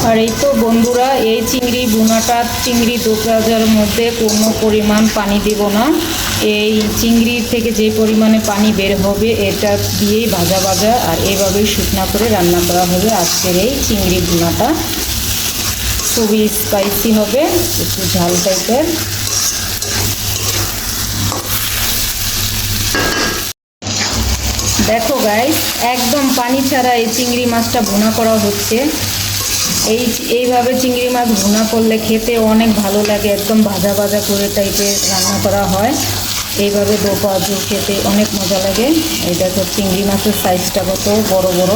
আর এই তো বন্ধুরা, এই চিংড়ি ভুনাটা, চিংড়ি দো পেঁয়াজের মধ্যে কোনো পরিমাণ পানি দেব না। এই চিংড়ির থেকে যে পরিমাণে পানি বের হবে এটা দিয়েই ভাজা ভাজা আর এইভাবেই শুকনা করে রান্না করা হবে আজকের এই চিংড়ি ভুনাটা। খুবই স্পাইসি হবে, একটু ঝাল টাইপের। দেখো গাইস, একদম পানি ছাড়া এই চিংড়ি মাছটা ভুনা করা হচ্ছে। এইভাবে চিংড়ি মাছ ভুনা করলে খেতে অনেক ভালো লাগে, একদম ভাজা ভাজা করে টাইপের রান্না করা হয়। এইভাবে দো পাঁচু খেতে অনেক মজা লাগে। এই দেখো চিংড়ি মাছের সাইজটা কত বড় বড়।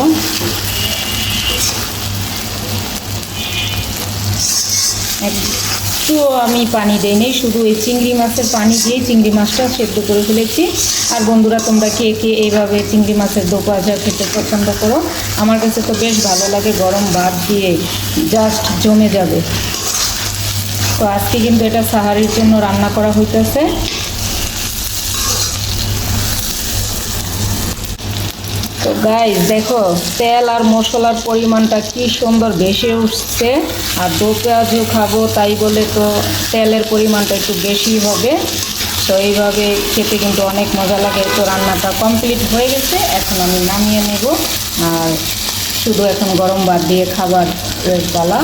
একটুও আমি পানি দেইনি, শুধু এই চিংড়ি মাছের পানি দিয়েই চিংড়ি মাছটা সেদ্ধ করে ফেলেছি। আর বন্ধুরা, তোমরা কে কে এইভাবে চিংড়ি মাছের দো ভাজা খেতে পছন্দ করো? আমার কাছে তো বেশ ভালো লাগে, গরম ভাত দিয়ে জাস্ট জমে যাবে। তো আজকে কিন্তু এটা সাহারির জন্য রান্না করা হইতেছে। তো গাইস দেখো, তেল আর মশলার পরিমাণটা কি সুন্দর ভেসে উঠছে। আর দো পেঁয়াজও খাবো তাই বলে তো তেলের পরিমাণটা একটু বেশি হবে। তো এইভাবে খেতে কিন্তু অনেক মজা লাগে। তো রান্নাটা কমপ্লিট হয়ে গেছে, এখন আমি নামিয়ে নেব। আর শুধু এখন গরম ভাত দিয়ে খাবার পালা।